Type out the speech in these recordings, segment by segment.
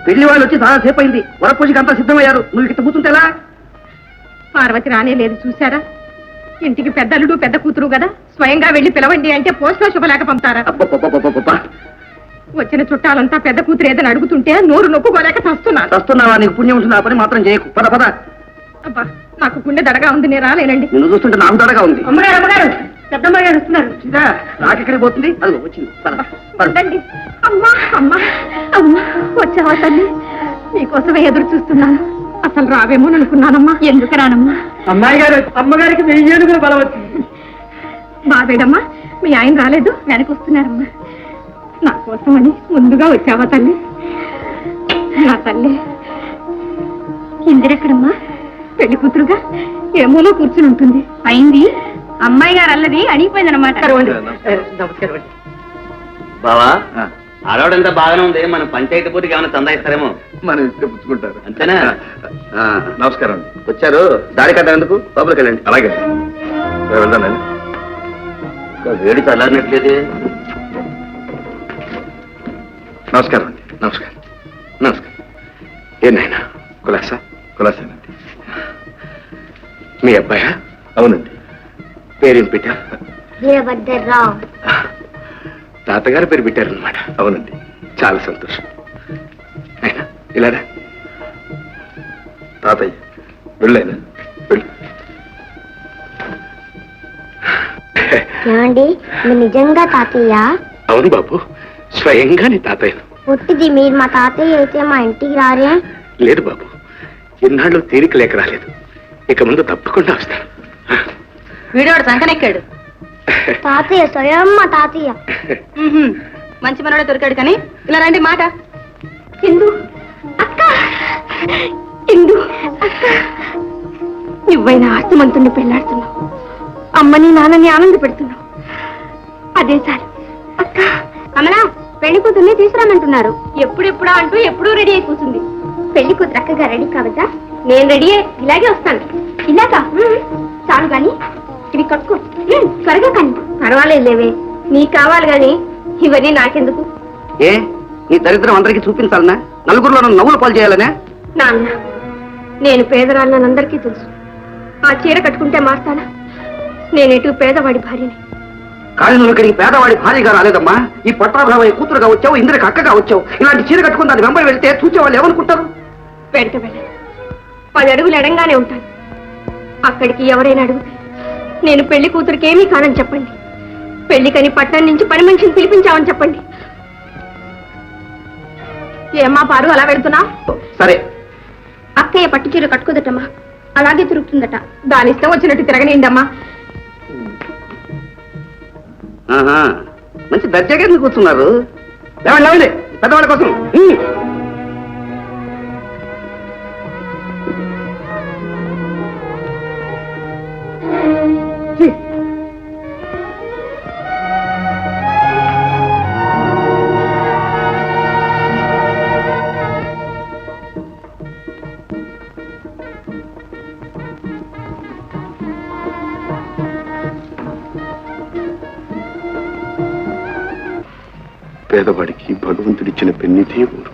పెళ్లి వాళ్ళు వచ్చి చాలా సేపు అయింది. వరపూజకి అంతా సిద్ధమయ్యారు. నువ్వు ఇక్కడ కూర్చుంటేలా? పార్వతి రానే లేదు చూసారా? ఇంటికి పెద్దలుడు పెద్ద కూతురు కదా, స్వయంగా వెళ్లి పిలవండి అంటే పోస్ట్లో శుభలేక పంపుతారా? వచ్చిన చుట్టాలంతా పెద్ద కూతురు ఏదని అడుగుతుంటే నోరు నొప్పుకోలేక చస్తున్నావా? నీకు పుణ్యం ఉంటుంది. ఆ పని మాత్రం చేయకు. పద పద. అబ్బా, నాకు గుండె దడగా ఉంది, నేను రాలేనండి. నిన్ను చూస్తుంటే నాకు దడగా ఉంది. అమ్మగారు అమ్మగారు, పెద్దమ్మ గారు వస్తున్నారు. నాకెక్కడికి పోతుంది? అది వచ్చింది. అమ్మా అమ్మా అమ్మా, వచ్చావా తల్లి? నీకోసమే ఎదురు చూస్తున్నాను. అసలు రావేమో అనుకున్నానమ్మా. ఎందుకు రానమ్మా? అమ్మాయి గారు, అమ్మగారికి 1000 ఏనుగుల బలం వచ్చింది. బాబేడమ్మా, మీ ఆయన రాలేదు? వెనకొస్తున్నారమ్మా. నా కోసం అని ముందుగా వచ్చావా తల్లి? నా తల్లి. ఇందిరెక్కడమ్మా? పెళ్లి కూతురుగా ఏమోలో కూర్చుని ఉంటుంది. అయింది. అమ్మాయి గారు అల్లది అడిగిపోయిందనమాట. బావా, ఆడవాడంతా బాగానే ఉంది. మన పంచాయతీ పూర్తికి ఏమైనా చందా ఇస్తారేమో. మనం ఇస్తే పుచ్చుకుంటారు. అంతేనా? నమస్కారం. వచ్చారు, దారి కట్టేందుకు లోపలికి వెళ్ళండి. అలాగే వెళ్దానండి. వేడి చల్లారినట్లేదు. నమస్కారం అండి. నమస్కారం. నమస్కారం. ఏనాయనా కులాసా? కులాసానండి. మీ అబ్బాయా? అవునండి. పేరేం పెట్టారు? వీరభద్రరావు. తాతగారు పేరు పెట్టారనమాట. అవునండి, చాలా సంతోషం. అయినా ఇలారా తాతయ్య. వెళ్ళైనా వెళ్ళు. ఏమండి, మీరు నిజంగా తాతయ్య? అవును బాబు, స్వయంగా నీ తాతయ్యను. పుట్టిది మీరు మా తాతయ్య అయితే మా ఇంటికి రారే? లేదు బాబు, ఇన్నాళ్ళు తీరిక లేక రాలేదు. ఇక ముందు తప్పకుండా వస్తాను. వీడోడు సంకనెక్కాడు. తాతయ్య స్వయం మా తాతయ్య. మంచి మనోడే దొరికాడు. కానీ ఇలా రండి మాట. ఇందు అక్క, ఇందు అక్క, నువ్వైనా ఆస్తిమంతుణ్ణి పెళ్లాడుతున్నావు. అమ్మని నాన్నని ఆనంద పెడుతున్నావు. అదే చాలు అక్క. అమలా, పెళ్లి కూతుర్ని తీసుకురామంటున్నారు. ఎప్పుడెప్పుడా అంటూ ఎప్పుడూ రెడీ అయి కూర్చుంది. పెళ్లి కూతురు అక్కగా రెడీ కావద్దా? నేను రెడీ ఇలాగే వస్తాను. ఇలాగా? చాలు గాని ఇవి కట్టుకో. త్వరగా కానీ. పర్వాలేదు లేవే, నీకు కావాలి గాని ఇవన్నీ నాకెందుకు? ఏ, నీ దరిద్రం అందరికీ చూపించాలనా? నలుగురిలో నన్ను నవ్వులు పాలు చేయాలనే? నాన్న, నేను పేదరాళ్ళని అందరికీ తెలుసు. ఆ చీర కట్టుకుంటే మారుతానా? నేనేటు పేదవాడి భార్యని. కానీ నువ్వు ఇక్కడికి పేదవాడి భార్యగా రాలేదమ్మా. ఈ పట్టాభావయ్య కూతురుగా వచ్చావు, ఇంద్రకి అక్కగా వచ్చావు. ఇలాంటి చీర కట్టుకుని దాని వెంబడి వెళ్తే చూసేవాళ్ళు ఏమనుకుంటారు? వెంట వెళ్ళను. 10 అడుగులు ఎడంగానే ఉంటాను. అక్కడికి ఎవరైనా అడిగితే నేను పెళ్లి కూతురికి ఏమీ కానని చెప్పండి. పెళ్లికని పట్టణం నుంచి పని మనిషిని పిలిపించామని చెప్పండి. ఏమ్మా పారు, అలా వెళ్తున్నా? సరే. అక్కయ్య పట్టు చీర కట్టుకోదటమ్మా, అలాగే తిరుగుతుందట. దాని ఇష్టం వచ్చినట్టు తిరగనిండమ్మా. మంచి దర్జాగా ఎందుకు కూర్చున్నారు? లేవండి లేవండి, పెద్దవాళ్ళ కోసం. పేదవాడికి భగవంతుడిచ్చిన పెన్నిదే ఊరు.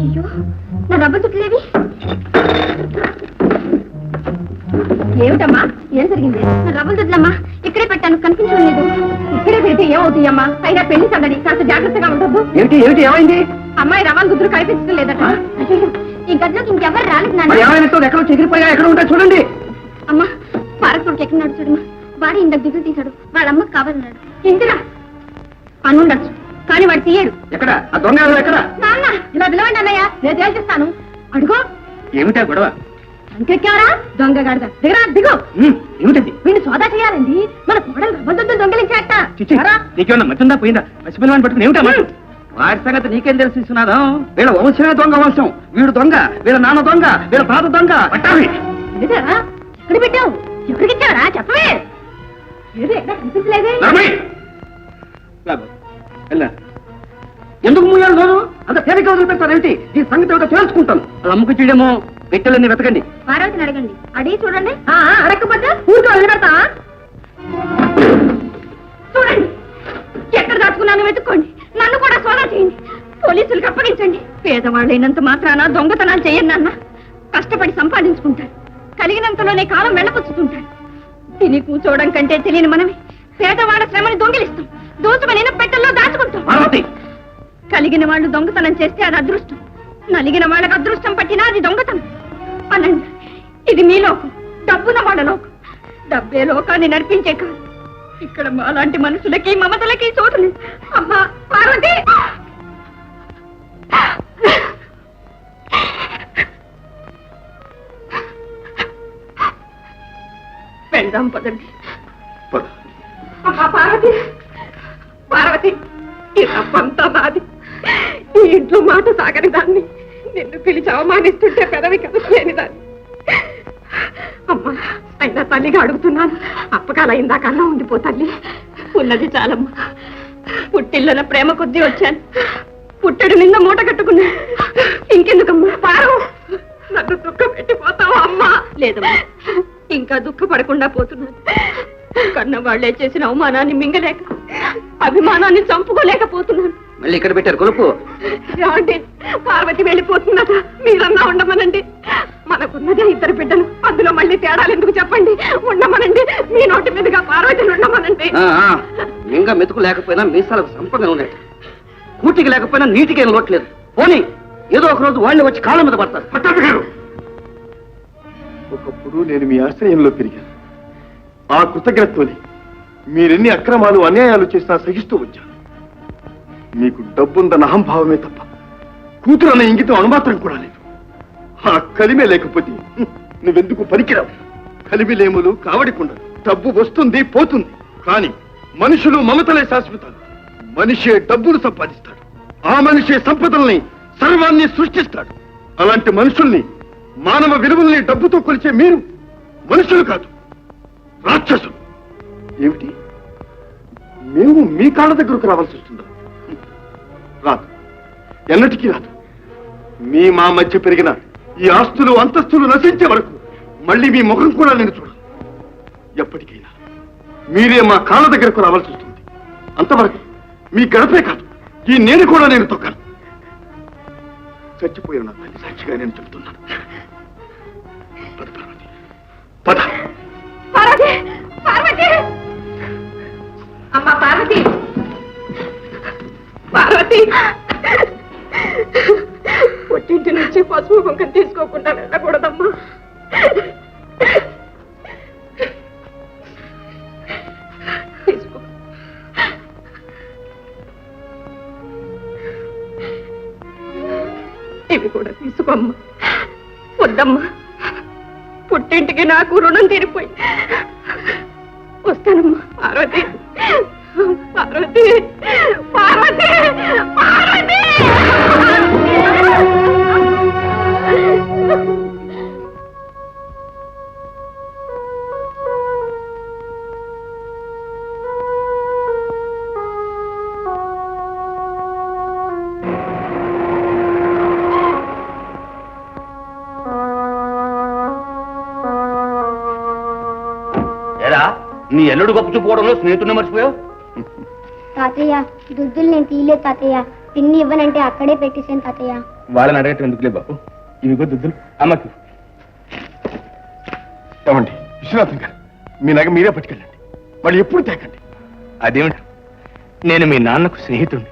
అయ్యో, నా రబ్బర్ చుట్టలేవి. ఏమిటమ్మా, ఏం జరిగింది? నా రబ్బర్ చుట్టలమ్మా ఇక్కడే పెట్టాను, కనిపించడం లేదు. ఇక్కడే పెడితే ఏమవుతాయమ్మా? అయినా పెళ్లి సందడి, కాస్త జాగ్రత్తగా ఉండదు. ఏమిటి ఏమిటి ఏమైంది? అమ్మాయి రవాణా గుర్తులు కనిపించడం లేదట. ఈ గదిలోకి ఇంకెవరు రాలేదు నాన్న. ఏమైనా ఎక్కడ చెగిరిపోయా, ఎక్కడ ఉంటా చూడండి. అమ్మా, పారకుడికి ఎక్కడున్నాడు చూడమ్మా. వాడు ఇంతకు దిగులు తీశాడు. వాళ్ళ అమ్మకు కావాలన్నాడు. ఇందిరా అనుండొచ్చు, కానీ వాడు తీయడు. ఎక్కడ ఆ దొంగ? ఎక్కడ? నాన్న, ఇలా పిలవండి అన్నయ్య, నేను తేల్చేస్తాను. అడుగో. ఏమిటా గొడవ? ఇంకెక్కావరా దొంగ గాడిద? దిగరా, దిగు. ఏమిటది? వీడిని సోదా చేయాలండి. మన కోడలు రవ్వంతో దొంగలించాట. నీకేమన్నా మతుందా పోయిందా? పసిపిల్లవాడిని పట్టుకుని ఏమిటా మాట? వాడి సంగతి నీకేం తెలిసిస్తున్నాదా? వీళ్ళ వంశమే దొంగ వంశం. వీడు దొంగ, వీళ్ళ నాన్న దొంగ, వీళ్ళ తాత దొంగ. పట్టాలి. ఎక్కడ పెట్టావు? ఎవరికిచ్చావరా చెప్పవే. ఎందుకు మూయాలి నోరు అంత తేలిక వదిలిపెట్టారేంటి? ఈ సంగతి ఏమిటో తెలుసుకుంటాను. అది అమ్ముకు చేయడమో పెట్టెలన్నీ వెతకండి. పార్వతిని అడగండి, అడిగి చూడండి. అడగకపోతే ఊరికి వదిలిపెడతా. చూడండి, ఎక్కడ దాచుకున్నాను వెతుక్కోండి. నన్ను కూడా సోదా చేయండి. పోలీసులకు అప్పగించండి. పేదవాళ్ళైనంత మాత్రాన దొంగతనాలు చెయ్యండి నాన్న. కష్టపడి సంపాదించుకుంటారు. కలిగినంతలోనే కాలం వెళ్ళపుచ్చుతుంటారు. తిని కూర్చోవడం కంటే తెలియని మనమే పేదవాళ్ళ శ్రమని దొంగిలిస్తాం. దోచుకుని పెట్టెల్లో దాచుకుంటాం. కలిగిన వాళ్ళు దొంగతనం చేస్తే అది అదృష్టం. నలిగిన వాళ్ళకి అదృష్టం పట్టినా అది దొంగతనం. అనండి, ఇది మీ లోకం, డబ్బున వాళ్ళ లోకం. డబ్బే లోకాన్ని నడిపించే కాదు. ఇక్కడ మాలాంటి మనుషులకి మమతలకి చోటు లేదు. అమ్మా పార్వతి, వెళ్దాం పదండి. అమ్మా పార్వతి, పార్వతి, ఈ రబ్బంతా నాది. ఈ ఇంట్లో మాట సాగని దాన్ని, నిన్ను పిలిచి అవమానిస్తుంటే పెదవి కదలేని దాన్ని. అమ్మా, అయినా తల్లిగా అడుగుతున్నాను, అప్పకాల ఇందాకన్నా ఉండిపో తల్లి. ఉన్నది చాలమ్మా. పుట్టిల్లున ప్రేమ కొద్దీ వచ్చాను. పుట్టెడు నింద మూట కట్టుకున్నా. ఇంకెందుకమ్మా పారు, నన్ను దుఃఖ పెట్టిపోతావా అమ్మా? లేదమ్మా, ఇంకా దుఃఖపడకుండా పోతున్నాను. కన్న వాళ్లే చేసిన అవమానాన్ని మింగలేక, అభిమానాన్ని చంపుకోలేకపోతున్నాను. మళ్ళీ ఇక్కడ పెట్టారు కొలుపు. ఏమండి, పార్వతి వెళ్ళిపోతున్నదా? మీరన్నా ఉండమనండి. మనకున్నదే 2 బిడ్డలు, అందులో మళ్ళీ తేడాలు ఎందుకు చెప్పండి? ఉండమనండి. మీ నోటి మీదుగా పార్వతిని ఉండమనండి. ఇంకా మెతుకు లేకపోయినా మీసాలకు సంపంగా ఉన్నాయి. కూటికి లేకపోయినా నీటికి ఏం లోట్లేదు. పోనీ ఏదో ఒక రోజు వాళ్ళు వచ్చి కాళ్ళ మీద పడతారు. పట్టాభి గారు, ఒకప్పుడు నేను మీ ఆశ్రయంలో పెరిగాను. ఆ కృతజ్ఞతతోనే మీరెన్ని అక్రమాలు అన్యాయాలు చేసినా సహిస్తూ వచ్చాను. మీకు డబ్బుందన్న అహంభావమే తప్ప కూతురు అన్న ఇంగితం అనుమాత్రం కూడా లేదు. ఆ కలిమే లేకపోతే నువ్వెందుకు పనికిరావు? కలిమిలేములు కావడికుండదు. డబ్బు వస్తుంది పోతుంది, కానీ మనుషులు మమతలే శాశ్వతాలు. మనిషే డబ్బులు సంపాదిస్తాడు. ఆ మనిషే సంపదల్ని సర్వాన్ని సృష్టిస్తాడు. అలాంటి మనుషుల్ని, మానవ విలువల్ని డబ్బుతో కొలిచే మీరు మనుషులు కాదు, రాక్షసులు. ఏమిటి, మేము మీ కాళ్ళ దగ్గరకు రావాల్సి వస్తుందా? రాదు, ఎన్నటికీ రాదు. మీ మా మధ్య పెరిగిన ఈ ఆస్తులు అంతస్తులు నశించే వరకు మళ్ళీ మీ ముఖం కూడా నేను చూడను. ఎప్పటికైనా మీరే మా కాళ్ళ దగ్గరకు రావాల్సి వస్తుంది. అంతవరకు మీ గడపే కాదు, ఈ నేను కూడా నేను తొక్కను. చచ్చిపోయిన నా తల్లి సాక్షిగా నేను చెబుతున్నాను. పద పార్వతి, పద. పార్వతి, పార్వతి, అమ్మా పార్వతి, పార్వతి, పుట్టింటి నుంచి పసుపు కుంకం తీసుకోకుండా వెళ్ళకూడదమ్మా. తీసుకో. ఇవి కూడా తీసుకోమ్మా. వద్దమ్మా, పుట్టింటికి నాకు రుణం తీరిపోయి. వస్తానమ్మా. పార్వతి, పార్వతి, పార్వతి, పార్వతి. నీ ఎల్లుడు గొప్ప చూపుకోవడంలో స్నేహితుడిని మర్చిపోయావు. తాతయ్య, దుద్దులు నేను తీయలేదు తాతయ్య. పిన్ని ఇవ్వనంటే అక్కడే పెట్టేశాను తాతయ్య. వాళ్ళని అడగటం ఎందుకులే బాబు. ఇవిగో దుద్దులు అమ్మకి. ఏమండి విశ్వనాథం గారు, మీ నగ మీరే పట్టుకెళ్ళండి, మళ్ళీ ఎప్పుడు తేకండి. అదేమిటి, నేను మీ నాన్నకు స్నేహితుడిని.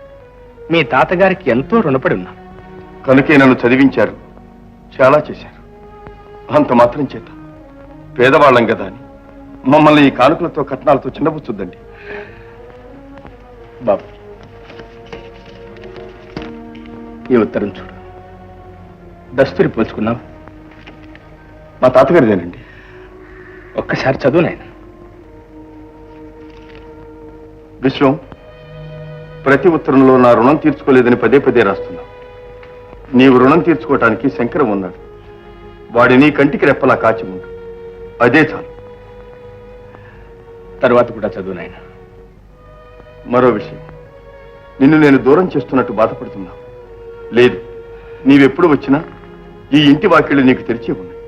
మీ తాతగారికి ఎంతో రుణపడి ఉన్నాను. కనుకే నన్ను చదివించారు, చాలా చేశారు. అంత మాత్రం చేత పేదవాళ్ళం కదా అని మమ్మల్ని ఈ కానుకలతో కట్నాలతో చిన్నపుచ్చుద్దండి. బాబు, ఈ ఉత్తరం చూడు. దస్తూరి పోల్చుకున్నావు. మా తాతగారిదేనండి. ఒక్కసారి చదువు నాయన. విశ్వం, ప్రతి ఉత్తరంలో నా రుణం తీర్చుకోలేదని పదే పదే రాస్తున్నా. నీవు రుణం తీర్చుకోవటానికి శంకరం ఉన్నాడు. వాడి నీ కంటికి రెప్పలా కాచి ఉండు, అదే చాలు. తరువాత కూడా చదువు నాయన. మరో విషయం, నిన్ను నేను దూరం చేస్తున్నట్టు బాధపడుతున్నావు. లేదు, నీవెప్పుడు వచ్చినా ఈ ఇంటి వాకిళ్ళు నీకు తెరిచి ఉన్నాయి.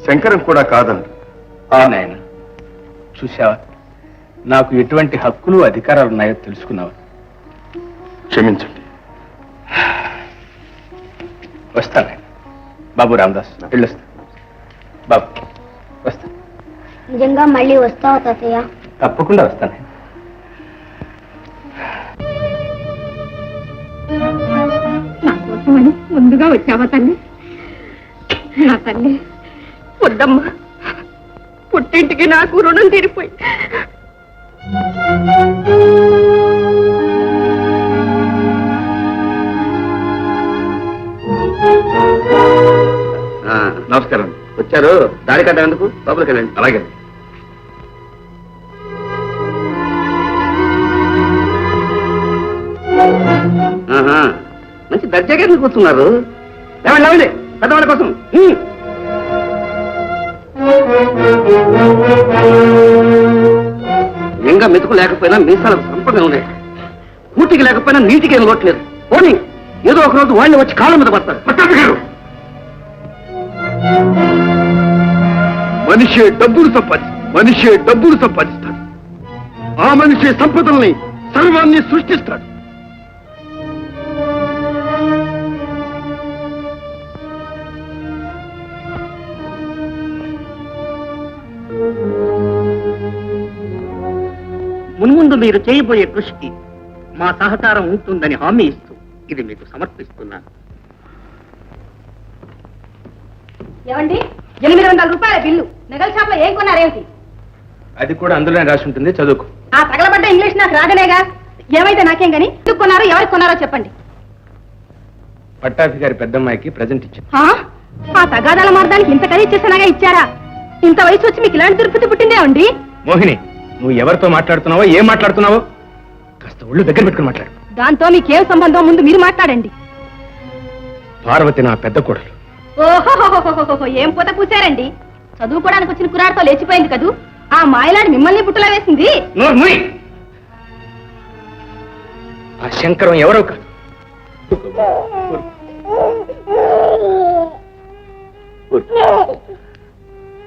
శంకరం కూడా కాదన్నాడు. నాయన చూసావా, నాకు ఎటువంటి హక్కులు అధికారాలు ఉన్నాయో తెలుసుకున్నావా? క్షమించండి. వస్తాను నాయన. బాబు రామదాస్ వెళ్ళొస్తా. బాబు వస్తా. నిజంగా మళ్ళీ వస్తావా తాతయ్య? తప్పకుండా వస్తాను. నా కోసమని ముందుగా వచ్చావా తల్లి? నా తల్లి వద్దమ్మా, పుట్టింటికి నాకు రుణం తీరిపోయి. నమస్కారం. వచ్చారు, దారి కట్టేందుకు లోపలికి వెళ్ళండి. అలాగే. మంచి దర్జాగా కూర్చున్నారు. లేవండి లేవండి, పెద్దవాళ్ళ కోసం. ఇంకా మెతుకు లేకపోయినా మీసాలకు సంపదగా ఉన్నాయి. కూటికి లేకపోయినా నీటికి ఏం లోట్లేదు. పోనీ ఏదో ఒక రోజు వాళ్ళు వచ్చి కాళ్ళ మీద పడతారు. పట్టాభిగారు, మనిషే డబ్బులు సంపాదిస్తాడు. ఆ మనిషి సంపదల్ని సర్వాన్ని సృష్టిస్తాడు. మున్ముందు మీరు చేయబోయే కృషికి మా సహకారం ఉంటుందని హామీ ఇస్తూ ఇది మీకు సమర్పిస్తున్నాను. ఏమండి, 800 రూపాయల బిల్లు నగల షాప్ లో ఏం కొన్నారేమిటి? అది కూడా అందులోనే రాసి ఉంటుంది, చదువుకో. ఆ తగలబడ్డ ఇంగ్లీష్ నాకు రాదనేగా. ఏమైతే నాకేం గాని, ఎందుకు కొన్నారో ఎవరికి కొన్నారో చెప్పండి. పట్టాభిగారి పెద్దమ్మాయికి ప్రజెంట్ ఇచ్చాను. ఆ తగాదాల మార్గానికి ఇంత ఖరీదు చేసినాగా ఇచ్చారా? ఇంత వయసు వచ్చి మీకు ఇలాంటి దుర్పతి పుట్టిందే అండి. మోహిని, నువ్వు ఎవరితో మాట్లాడుతున్నావో, ఏం మాట్లాడుతున్నావో కాస్త ఒళ్ళు దగ్గర పెట్టుకుని మాట్లాడు. దాంతో మీకేం సంబంధం, ముందు మీరు మాట్లాడండి. పార్వతి నా పెద్ద కోడలు. ఓహో, ఏం పూత పూసారండి. చదువుకోవడానికి వచ్చిన కురాడితో లేచిపోయింది కదూ. ఆ మాయలాడి మిమ్మల్ని బుట్టలా వేసింది. ఆ శంకరం ఎవరో కాదు.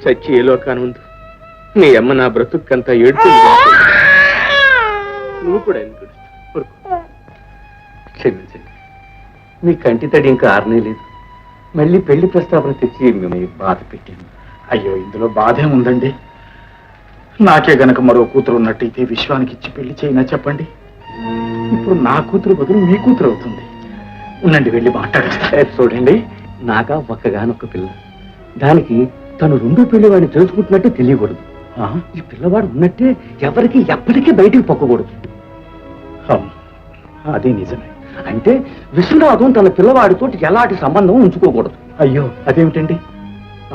చచ్చి ఏ లోకాను ఉంది. నీ అమ్మ నా బ్రతుక్కంతా ఏడుతుంది. నువ్వు కూడా ఎందుకు క్షమించండి. మీ కంటి తడి ఇంకా ఆరనే లేదు. మళ్ళీ పెళ్లి ప్రస్తావన తెచ్చి మిమ్మల్ని బాధ పెట్టాను. అయ్యో, ఇందులో బాధే ఉందండి. నాకే గనక మరో కూతురు ఉన్నట్టయితే విశ్వానికి ఇచ్చి పెళ్లి చేయినా చెప్పండి. ఇప్పుడు నా కూతురు బదులు మీ కూతురు అవుతుంది. ఉండండి, వెళ్ళి మాట్లాడేస్తా. చూడండి, నాగా ఒక్కగానొక్క పిల్ల. దానికి తను రెండో పిల్లవాడిని తెలుసుకుంటున్నట్టే తెలియకూడదు. ఈ పిల్లవాడు ఉన్నట్టే ఎవరికి ఎప్పటికీ బయటికి పొక్కకూడదు. అవును, అదే నిజమే. అంటే విశ్వనాథం తన పిల్లవాడితో ఎలాంటి సంబంధం ఉంచుకోకూడదు. అయ్యో, అదేమిటండి?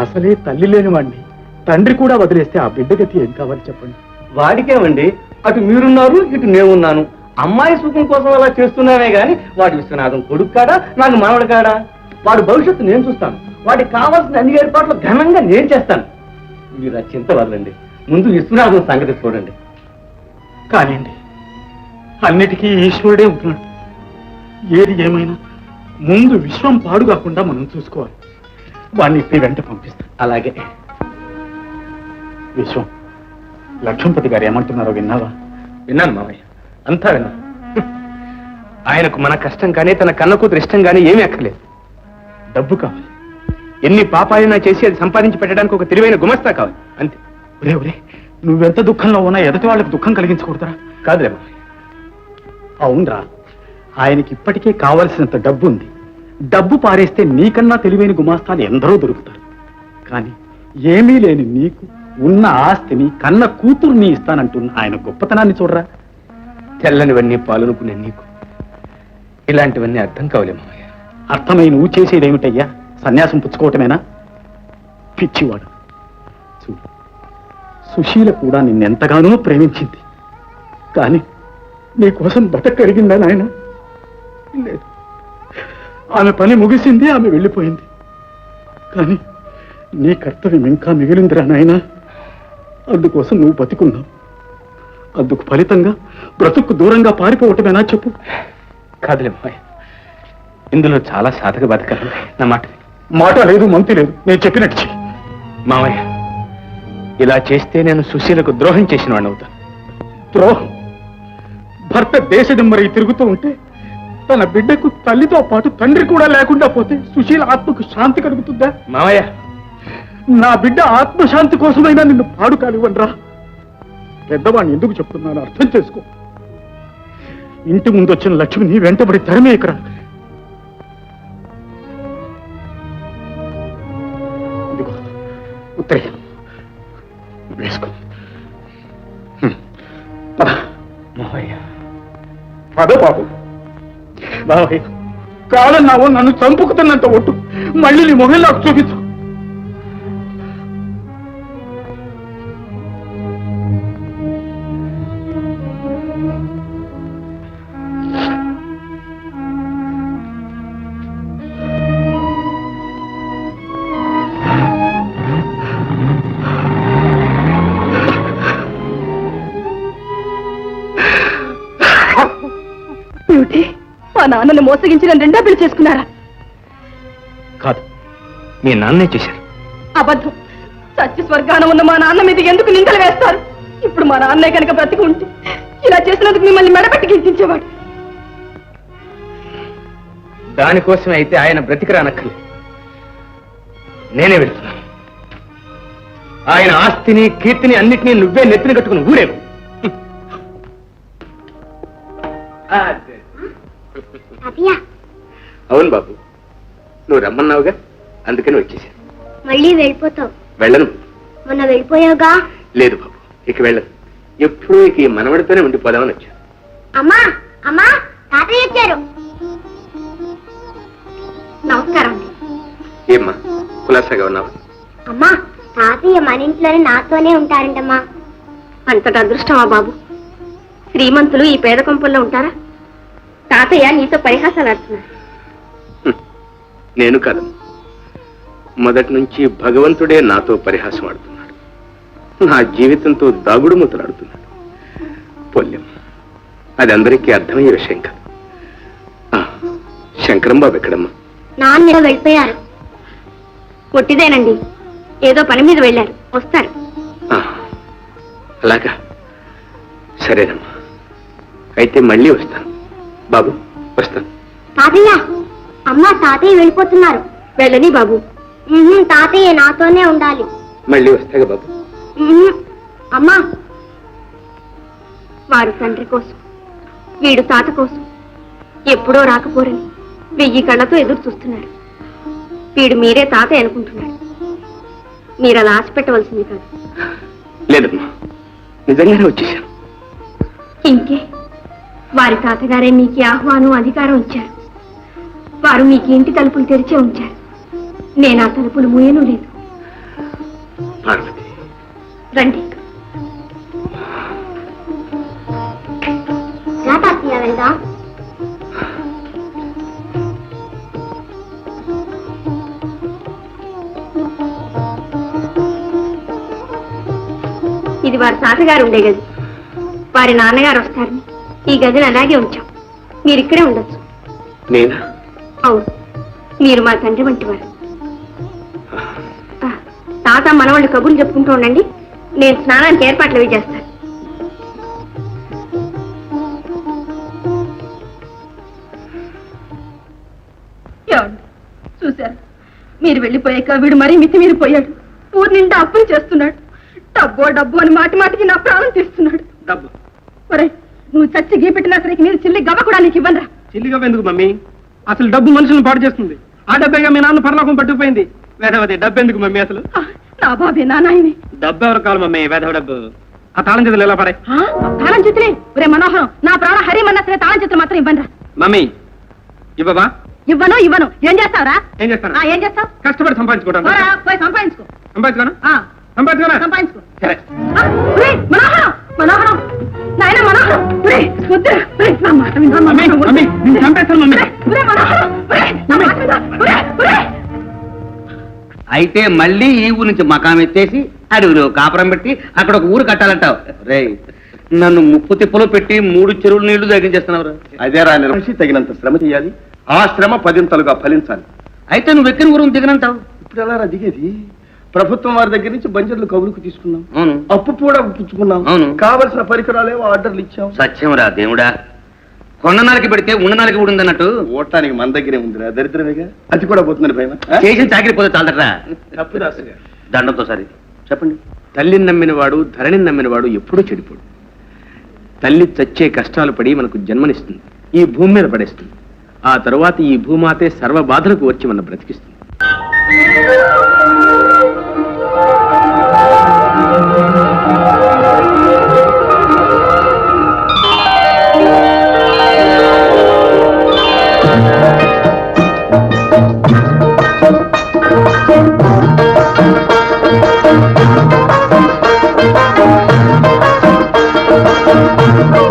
అసలే తల్లి లేని వాడిని తండ్రి కూడా వదిలేస్తే ఆ బిడ్డ గతి ఏం కావాలి చెప్పండి. వాడికేమండి, అటు మీరున్నారు, ఇటు నేనున్నాను. అమ్మాయి సుఖం కోసం అలా చేస్తున్నానే గాని వాడి విశ్వనాథం కొడుకు కాడా, నాకు మనవడు కాడా? వాడి భవిష్యత్తు నేను చూస్తాను. వాడికి కావాల్సిన అన్ని ఏర్పాట్లు ఘనంగా నేను చేస్తాను. మీరు ఆ చింత వదలండి. ముందు విశ్వనాథం సంగతి చూడండి. కానివ్వండి, అన్నిటికీ ఈశ్వరుడే ఉంటున్నాడు. ఏది ఏమైనా ముందు విశ్వం పాడు కాకుండా మనం చూసుకోవాలి. వాడిని ఇప్పుడు వెంట పంపిస్తాం. అలాగే. విశ్వం, లక్ష్మణపతి గారు ఏమంటున్నారో విన్నావా? విన్నాను మావయ్య, అంతా విన్నాను. ఆయనకు మన కష్టం కానీ తన కన్న కూతురు ఇష్టం కానీ ఏమీ అక్కర్లేదు. డబ్బు కావాలి. ఎన్ని పాపాలైనా చేసి అది సంపాదించి పెట్టడానికి ఒక తెలివైన గుమస్తా కావాలి, అంతే. ఒరే ఒరే, నువ్వెంత దుఃఖంలో ఉన్నా ఎదుటి వాళ్ళకి దుఃఖం కలిగించకూడదురా. కాదులే మావయ్య. అవునరా, ఆయనకి ఇప్పటికే కావలసినంత డబ్బు ఉంది. డబ్బు పారేస్తే నీకన్నా తెలివైన గుమాస్తాలు ఎందరో దొరుకుతారు. కానీ ఏమీ లేని నీకు ఉన్న ఆస్తిని కన్న కూతుర్ని ఇస్తానంటున్న ఆయన గొప్పతనాన్ని చూడరా. తెల్లనివన్నీ పాలనుకునే నీకు ఇలాంటివన్నీ అర్థం కావలే మావయ్య. అర్థమై నువ్వు చేసేదేమిటయ్యా? సన్యాసం పుచ్చుకోవటమేనా? పిచ్చివాడు. చూడు, సుశీల కూడా నిన్నెంతగానో ప్రేమించింది. కానీ నీకోసం బతకరిగిందా నాయన? లేదు. ఆమె పని ముగిసింది, ఆమె వెళ్ళిపోయింది. కానీ నీ కర్తవ్యం ఇంకా మిగిలిందిరా నాయన. అందుకోసం నువ్వు బతికున్నావు. అందుకు ఫలితంగా బ్రతుకు దూరంగా పారిపోవటమేనా చెప్పు? కాదులే మావయ్య, ఇందులో చాలా సాధక బతకాలి. నా మాట విను. మాట లేదు, మంతి లేదు, నేను చెప్పినట్టు చెయ్యి. మావయ్య, ఇలా చేస్తే నేను సుశీలకు ద్రోహం చేసిన వాడిని అవుతాను. ద్రోహం? భర్త దేశదిమ్మరై తిరుగుతూ ఉంటే తన బిడ్డకు తల్లితో పాటు తండ్రి కూడా లేకుండా పోతే సుశీల ఆత్మకు శాంతి కలుగుతుందా? మావయ్య, నా బిడ్డ ఆత్మశాంతి కోసమైనా నిన్ను పాడు కానివ్వనరా. పెద్దవాడిని ఎందుకు చెప్తున్నాను అర్థం చేసుకో. ఇంటి ముందు వచ్చిన లక్ష్మిని వెంటబడి తరిమే ఇక్కడ. ఇదిగో ఉత్తరం వేసుకో. మావయ్య, పద బాబు. బాబాయ్, కాదన్నావో నన్ను చంపుకుతున్నంత ఒట్టు మళ్ళీ నీ మొహం నాకు చూపించు. మా నాన్నను మోసగించిన రెండో పెళ్లి చేసుకున్నారా? కాదు, మీ నాన్నే చేశారు. అబద్ధం. సత్య స్వర్గాన ఉన్న మా నాన్న మీద ఎందుకు నిందలు వేస్తారు? ఇప్పుడు మా నాన్నే కనుక బ్రతికి ఉంటే ఇలా చేసినందుకు మిమ్మల్ని మెడపెట్టి గిల్చించేవాడు. దానికోసం అయితే ఆయన బ్రతికిరానక్కర్లేదు. నేనే వెళ్తున్నాను. ఆయన ఆస్తిని కీర్తిని అన్నిటినీ నువ్వే నెత్తిన కట్టుకుని ఊరేవు. అవును బాబు, నువ్వు రమ్మన్నావుగా, అందుకని వచ్చేసాను. మళ్ళీ వెళ్ళిపోతావు? వెళ్ళను. మొన్న వెళ్ళిపోయావుగా? లేదు బాబు, ఇక వెళ్ళను. ఎప్పుడూ ఇక ఈ మనవడితోనే ఉండిపోదామని వచ్చాను. అమ్మా అమ్మా, తాతయ్య వచ్చారు. నమస్కారం. ఏమ్మా, కులాసాగా ఉన్నావా? అమ్మా, తాతయ్య మన ఇంట్లోనే నాతోనే ఉంటారంటమ్మా. అంతటి అదృష్టమా బాబు? శ్రీమంతులు ఈ పేద కొంపల్లో ఉంటారా? తాతయ్య నీతో పరిహాసాలు ఆడుతున్నారు. నేను కాదు, మొదటి నుంచి భగవంతుడే నాతో పరిహాసం ఆడుతున్నాడు. నా జీవితంతో దాగుడు మూతలాడుతున్నాడు. పొల్యం, అది అందరికీ అర్థమయ్యే విషయం కాదు. శంకరం బాబు ఎక్కడమ్మా? నాన్న వెళ్ళిపోయారు. పొట్టిదేనండి, ఏదో పని మీద వెళ్ళారు, వస్తారు. అలాగా, సరేనమ్మా, అయితే మళ్ళీ వస్తాను. బాబు, వస్తాను. తాతయ్య, అమ్మ తాతయ్య వెళ్ళిపోతున్నారు. వెళ్ళని బాబు. తాతయ్య నాతోనే ఉండాలి. మళ్ళీ వస్తాగా బాబు. అమ్మా, వారు తండ్రి కోసం, వీడు తాత కోసం ఎప్పుడో రాకపోరని 1000 కళ్ళతో ఎదురు చూస్తున్నాడు. వీడు మీరే తాతయ్య అనుకుంటున్నాడు. మీరు అలా ఆశ పెట్టవలసింది కాదు. లేదమ్మా, నిజంగానే వచ్చేసాను. ఇంకే, వారి తాతగారే మీకు ఆహ్వానం అధికారం ఇచ్చారు. వారు మీకు ఇంటి తలుపులు తెరిచే ఉంచారు. నేను ఆ తలుపులు మూయను లేదు. పార్వతి, రండి. రా తాతయ్య, వెళ్దాం. ఇది వారి తాతగారు ఉండే గది. వారి నాన్నగారు వస్తారని ఈ గదిని అలాగే ఉంచాం. మీరు ఇక్కడే ఉండొచ్చు. నేనా? అవును, మీరు మా తండ్రి వంటి వారు. తాత మనవాళ్ళు కబుర్లు చెప్పుకుంటూ ఉండండి, నేను స్నానానికి ఏర్పాట్లు అవి చేస్తాను. చూశారు, మీరు వెళ్ళిపోయాక వీడు మరీ మితిమీరిపోయాడు. ఊరి నిండా అప్పులు చేస్తున్నాడు. డబ్బో డబ్బు అని మాటి మాటికి నా ప్రాణం తీస్తున్నాడు. డబ్బు ఒరే, నువ్వు చచ్చి గీపెట్టినా సరే మీరు చిల్లి గవ్వ కూడా నీకు ఇవ్వనరా. చిల్లిగా ఎందుకు మమ్మీ? అసలు డబ్బు మనుషులను పాడు చేస్తుంది. ఆ డబ్బేగా మీ నాన్న పరలోకం పట్టుకుపోయింది. వేదవతి, డబ్బు ఎందుకు మమ్మీ అసలు? నా బాబే, నా నాయనే. డబ్బు ఎవరు కావాలి మమ్మీ? వేదవ డబ్బు. ఆ తాళం చేతులు ఎలా పడే? తాళం చేతులే? ఒరే మనోహరం, నా ప్రాణ హరిమన్నా సరే తాళం చేతులు మాత్రం ఇవ్వనరా. మమ్మీ ఇవ్వవా? ఇవ్వను. ఏం చేస్తావురా? ఏం చేస్తాను? ఏం చేస్తావు? కష్టపడి సంపాదించుకోవడం. పోయి సంపాదించుకో. సంపాదించుకోనా? సంపాదించుకో. సరే. మనోహరం, నాయన మనోహరం, నా మాట విను. మమ్మీ, మమ్మీ, నేను చంపేస్తాను మమ్మీ. అయితే మళ్ళీ ఈ ఊరు నుంచి మకాం ఎత్తేసి అడవిలో కాపురం పెట్టి అక్కడ ఒక ఊరు కట్టాలంటావు. రే, నన్ను ముప్పు తిప్పలో పెట్టి 3 చెరువుల నీళ్లు తగ్గించేస్తున్నావురా. అదే రా నిర్మసి తగినంత శ్రమ చేయాలి, ఆ శ్రమ 10 ఫలించాలి. అయితే నువ్వు ఎక్కిన గురం దిగనంటావు. ఇప్పుడు ఎలా రా దిగేది? ప్రభుత్వం వారి దగ్గర నుంచి బంజర్లు కబురుకు తీసుకున్నాం, అవును. అప్పు కూడా పుచ్చుకున్నాం, అవును. కావలసిన పరికరాలేవో ఆర్డర్లు ఇచ్చాం. సత్యంరా దేవుడా, కొండనాలకి పెడితే ఉండనాలకి ఊడిందన్నట్టు ఓటానికి మన దగ్గరే ఉందిరా, దరిద్రమేగా. అది కూడా పోతుందని భయమా? చేసిన చాకరీ పోతే చాలదట్రా. తప్పు దాసుగా. దండంతో సరి చెప్పండి. తల్లిని నమ్మినవాడు ధరణిని నమ్మినవాడు ఎప్పుడూ చెడిపోడు. తల్లి చచ్చే కష్టాలు పడి మనకు జన్మనిస్తుంది, ఈ భూమి మీద పడేస్తుంది. ఆ తరువాత ఈ భూమాతే సర్వ బాధలకు వచ్చి మన బ్రతికిస్తుంది. Thank you.